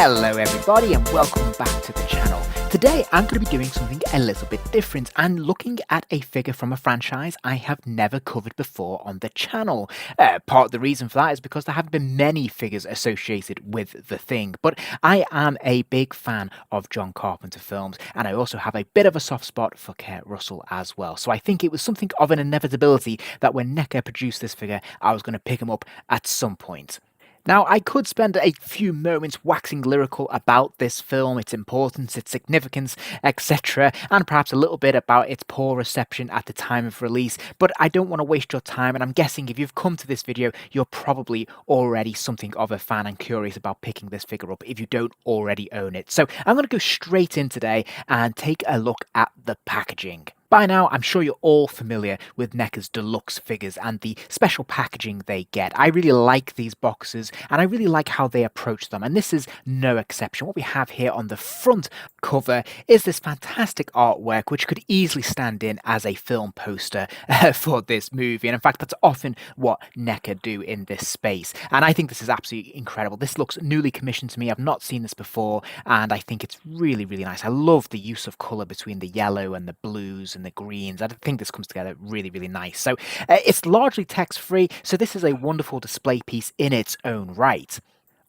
Hello everybody and welcome back to the channel. Today I'm going to be doing something a little bit different and looking at a figure from a franchise I have never covered before on the channel. Part of the reason for that is because there haven't been many figures associated with The Thing, but I am a big fan of John Carpenter films and I also have a bit of a soft spot for Kurt Russell as well. So I think it was something of an inevitability that when NECA produced this figure I was going to pick him up at some point. Now, I could spend a few moments waxing lyrical about this film, its importance, its significance, etc., and perhaps a little bit about its poor reception at the time of release, but I don't want to waste your time, and I'm guessing if you've come to this video, you're probably already something of a fan and curious about picking this figure up if you don't already own it. So I'm going to go straight in today and take a look at the packaging. By now, I'm sure you're all familiar with NECA's deluxe figures and the special packaging they get. I really like these boxes and I really like how they approach them, and this is no exception. What we have here on the front cover is this fantastic artwork which could easily stand in as a film poster for this movie, and in fact that's often what NECA do in this space, and I think this is absolutely incredible. This looks newly commissioned to me. I've not seen this before and I think it's really nice. I love the use of colour between the yellow and the blues and the greens. I think this comes together really nice. So it's largely text free, so this is a wonderful display piece in its own right.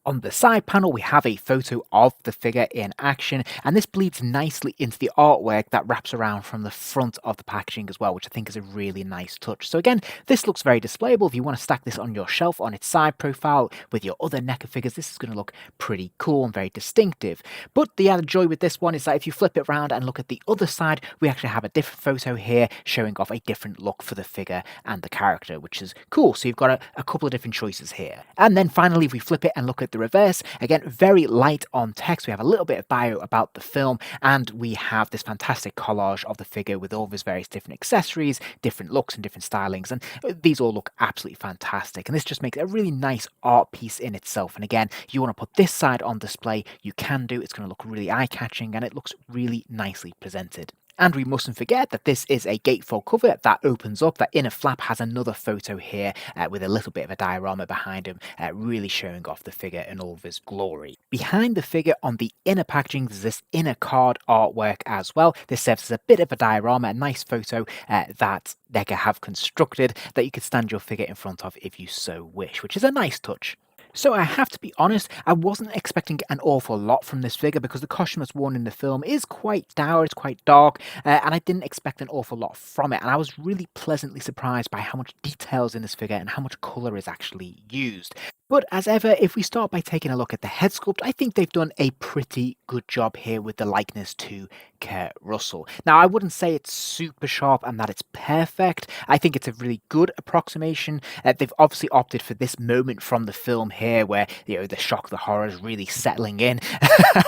On the side panel, we have a photo of the figure in action, and this bleeds nicely into the artwork that wraps around from the front of the packaging as well, which I think is a really nice touch. So again, this looks very displayable. If you want to stack this on your shelf on its side profile with your other NECA figures, this is going to look pretty cool and very distinctive. But the added joy with this one is that if you flip it around and look at the other side, we actually have a different photo here showing off a different look for the figure and the character, which is cool. So you've got a couple of different choices here. And then finally, if we flip it and look at the reverse, again, very light on text. We have a little bit of bio about the film, and we have this fantastic collage of the figure with all of his various different accessories, different looks and different stylings, and these all look absolutely fantastic. And this just makes a really nice art piece in itself. And again, if you want to put this side on display, you can do. It's going to look really eye-catching and it looks really nicely presented. And we mustn't forget that this is a gatefold cover that opens up. That inner flap has another photo here with a little bit of a diorama behind him, really showing off the figure in all of his glory. Behind the figure on the inner packaging, there's this inner card artwork as well. This serves as a bit of a diorama, a nice photo that NECA have constructed that you could stand your figure in front of if you so wish, which is a nice touch. So I have to be honest, I wasn't expecting an awful lot from this figure because the costume that's worn in the film is quite dour, it's quite dark, and I didn't expect an awful lot from it. And I was really pleasantly surprised by how much detail is in this figure and how much colour is actually used. But as ever, if we start by taking a look at the head sculpt, I think they've done a pretty good job here with the likeness to Kurt Russell. Now, I wouldn't say it's super sharp and that it's perfect. I think it's a really good approximation. They've obviously opted for this moment from the film here where, you know, the shock, the horror is really settling in.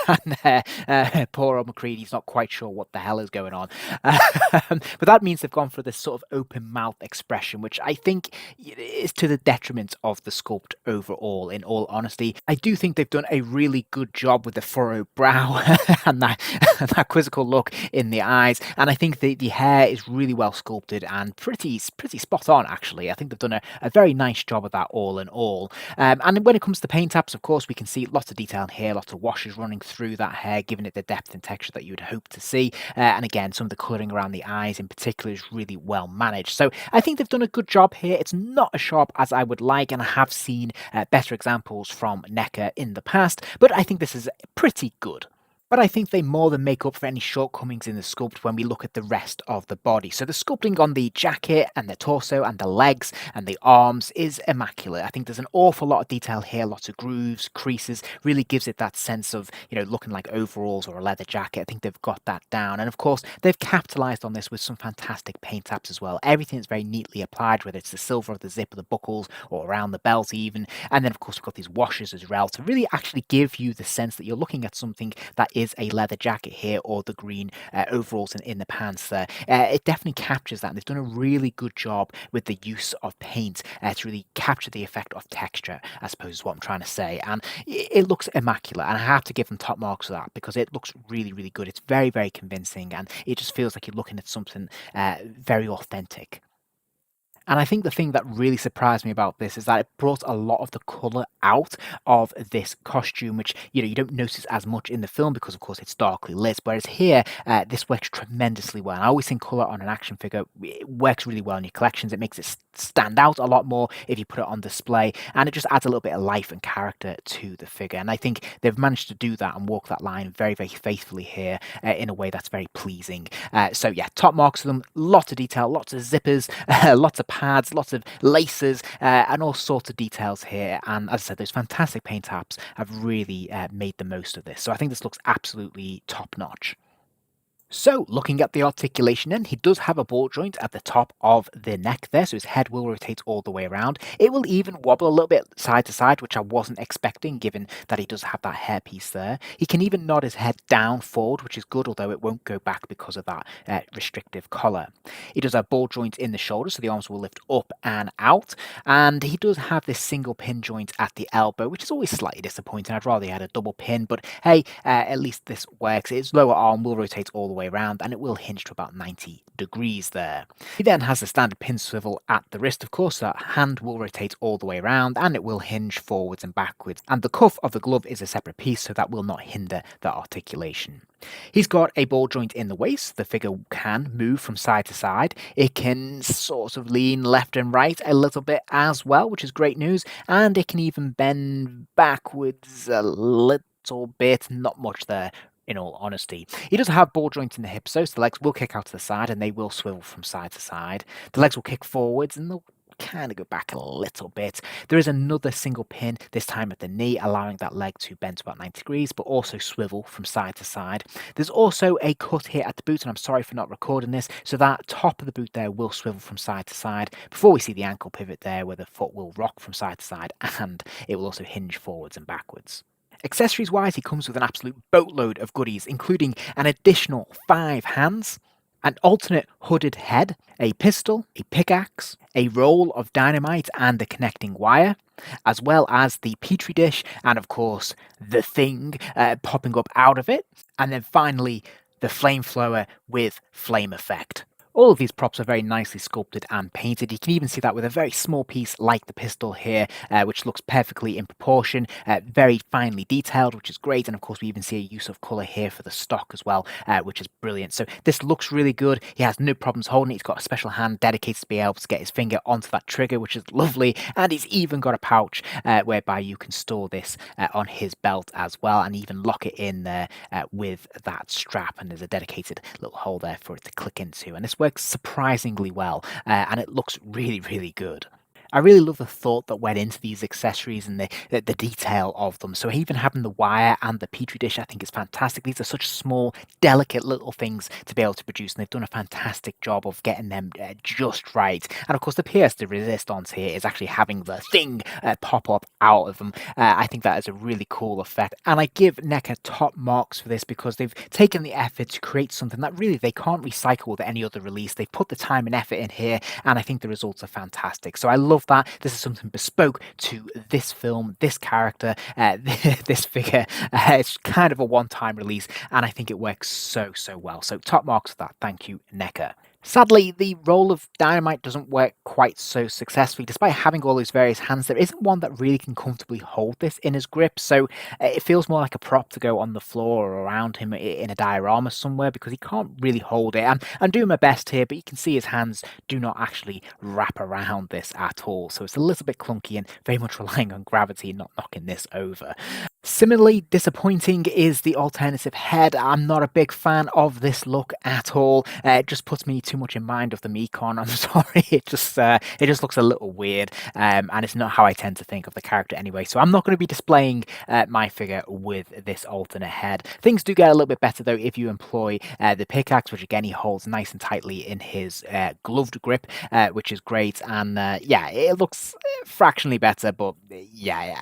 And poor old Macready's not quite sure what the hell is going on. But that means they've gone for this sort of open mouth expression, which I think is to the detriment of the sculpt overall, in all honesty. I do think they've done a really good job with the furrowed brow and that quizzical look in the eyes, and I think the hair is really well sculpted and pretty spot on, actually. I think they've done a very nice job of that all in all. And when it comes to paint apps, of course, we can see lots of detail in here, lots of washes running through that hair, giving it the depth and texture that you would hope to see. And again, some of the colouring around the eyes in particular is really well managed. So I think they've done a good job here. It's not as sharp as I would like, and I have seen better examples from NECA in the past, but I think this is pretty good. But I think they more than make up for any shortcomings in the sculpt when we look at the rest of the body. So the sculpting on the jacket and the torso and the legs and the arms is immaculate. I think there's an awful lot of detail here, lots of grooves, creases, really gives it that sense of, you know, looking like overalls or a leather jacket. I think they've got that down. And of course, they've capitalized on this with some fantastic paint apps as well. Everything is very neatly applied, whether it's the silver of the zip of the buckles or around the belt even. And then of course, we've got these washes as well to really actually give you the sense that you're looking at something that is a leather jacket here or the green overalls in the pants there. It definitely captures that, and they've done a really good job with the use of paint to really capture the effect of texture, I suppose is what I'm trying to say. And it looks immaculate, and I have to give them top marks for that because it looks really good. It's very convincing, and it just feels like you're looking at something very authentic. And I think the thing that really surprised me about this is that it brought a lot of the colour out of this costume, which you don't notice as much in the film because, of course, it's darkly lit. Whereas here, this works tremendously well. And I always think colour on an action figure it works really well in your collections. It makes it stand out a lot more if you put it on display, and it just adds a little bit of life and character to the figure. And I think they've managed to do that and walk that line very, very faithfully here in a way that's very pleasing. So yeah, top marks for them. Lots of detail, lots of zippers, lots of pads, lots of laces, and all sorts of details here. And as I said, those fantastic paint apps have really made the most of this. So I think this looks absolutely top notch. So, looking at the articulation then, he does have a ball joint at the top of the neck there, so his head will rotate all the way around. It will even wobble a little bit side to side, which I wasn't expecting given that he does have that hairpiece there. He can even nod his head down forward, which is good, although it won't go back because of that restrictive collar. He does have ball joints in the shoulders, so the arms will lift up and out, and he does have this single pin joint at the elbow, which is always slightly disappointing. I'd rather he had a double pin, but hey, at least this works. His lower arm will rotate all the way around and it will hinge to about 90 degrees there. He then has the standard pin swivel at the wrist, of course, that hand will rotate all the way around and it will hinge forwards and backwards. And the cuff of the glove is a separate piece, so that will not hinder the articulation. He's got a ball joint in the waist. The figure can move from side to side. It can sort of lean left and right a little bit as well, which is great news. And it can even bend backwards a little bit, not much there in all honesty. He does have ball joints in the hips, so the legs will kick out to the side and they will swivel from side to side. The legs will kick forwards and they'll kind of go back a little bit. There is another single pin, this time at the knee, allowing that leg to bend to about 90 degrees, but also swivel from side to side. There's also a cut here at the boot, and I'm sorry for not recording this, so that top of the boot there will swivel from side to side before we see the ankle pivot there, where the foot will rock from side to side, and it will also hinge forwards and backwards. Accessories wise, he comes with an absolute boatload of goodies, including an additional 5 hands, an alternate hooded head, a pistol, a pickaxe, a roll of dynamite and the connecting wire, as well as the petri dish and, of course, the thing popping up out of it, and then finally the flamethrower with flame effect. All of these props are very nicely sculpted and painted. You can even see that with a very small piece like the pistol here, which looks perfectly in proportion, very finely detailed, which is great. And of course, we even see a use of colour here for the stock as well, which is brilliant. So this looks really good. He has no problems holding it. He's got a special hand dedicated to be able to get his finger onto that trigger, which is lovely. And he's even got a pouch whereby you can store this on his belt as well, and even lock it in there with that strap. And there's a dedicated little hole there for it to click into. And this works surprisingly well, and it looks really, really good. I really love the thought that went into these accessories and the detail of them. So even having the wire and the petri dish, I think is fantastic. These are such small, delicate little things to be able to produce, and they've done a fantastic job of getting them just right. And of course, the pièce de résistance here is actually having the thing pop up out of them. I think that is a really cool effect, and I give NECA top marks for this because they've taken the effort to create something that really they can't recycle with any other release. They've put the time and effort in here, and I think the results are fantastic. So I love that. This is something bespoke to this film, this character, this figure. It's kind of a one-time release, and I think it works so, so well. So top marks for that. Thank you, NECA. Sadly, the roll of dynamite doesn't work quite so successfully. Despite having all those various hands, there isn't one that really can comfortably hold this in his grip, so it feels more like a prop to go on the floor or around him in a diorama somewhere because he can't really hold it. I'm doing my best here, but you can see his hands do not actually wrap around this at all, so it's a little bit clunky and very much relying on gravity and not knocking this over. Similarly disappointing is the alternative head. I'm not a big fan of this look at all. It just puts me too much in mind of the Mekon. I'm sorry, it just looks a little weird, and it's not how I tend to think of the character anyway. So I'm not going to be displaying my figure with this alternate head. Things do get a little bit better though if you employ the pickaxe, which again he holds nice and tightly in his gloved grip, which is great. And yeah, it looks fractionally better, but yeah,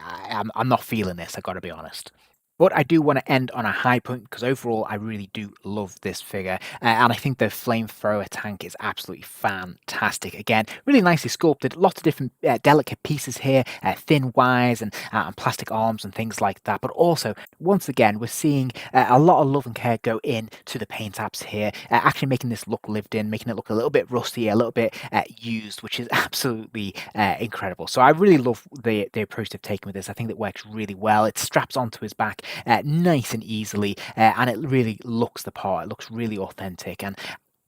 I'm not feeling this. I've got to be honest. But I do want to end on a high point because overall, I really do love this figure. And I think the flamethrower tank is absolutely fantastic. Again, really nicely sculpted. Lots of different delicate pieces here, thin wires and plastic arms and things like that. But also, once again, we're seeing a lot of love and care go into the paint apps here, actually making this look lived in, making it look a little bit rusty, a little bit used, which is absolutely incredible. So I really love the approach they've taken with this. I think that works really well. It straps onto his back nice and easily, and it really looks the part. It looks really authentic, and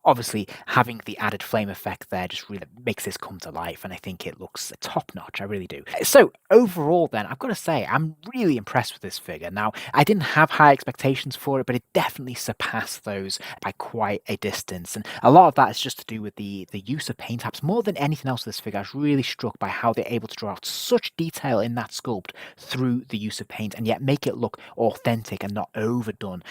obviously having the added flame effect there just really makes this come to life, and I think it looks top notch. I really do. So overall then, I've got to say I'm really impressed with this figure. Now, I didn't have high expectations for it, but it definitely surpassed those by quite a distance, and a lot of that is just to do with the use of paint apps. More than anything else, this figure, I was really struck by how they're able to draw out such detail in that sculpt through the use of paint, and yet make it look authentic and not overdone,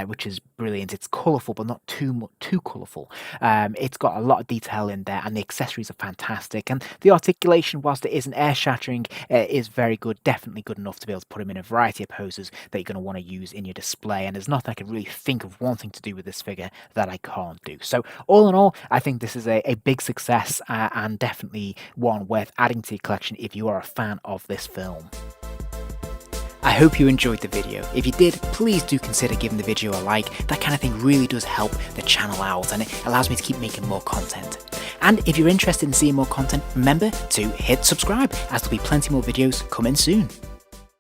which is brilliant. It's colourful, but not too colourful. It's got a lot of detail in there, and the accessories are fantastic. And the articulation, whilst it isn't air shattering, is very good. Definitely good enough to be able to put him in a variety of poses that you're going to want to use in your display. And there's nothing I could really think of wanting to do with this figure that I can't do. So all in all, I think this is a big success, and definitely one worth adding to your collection if you are a fan of this film. I hope you enjoyed the video. If you did, please do consider giving the video a like. That kind of thing really does help the channel out, and it allows me to keep making more content. And if you're interested in seeing more content, remember to hit subscribe, as there'll be plenty more videos coming soon.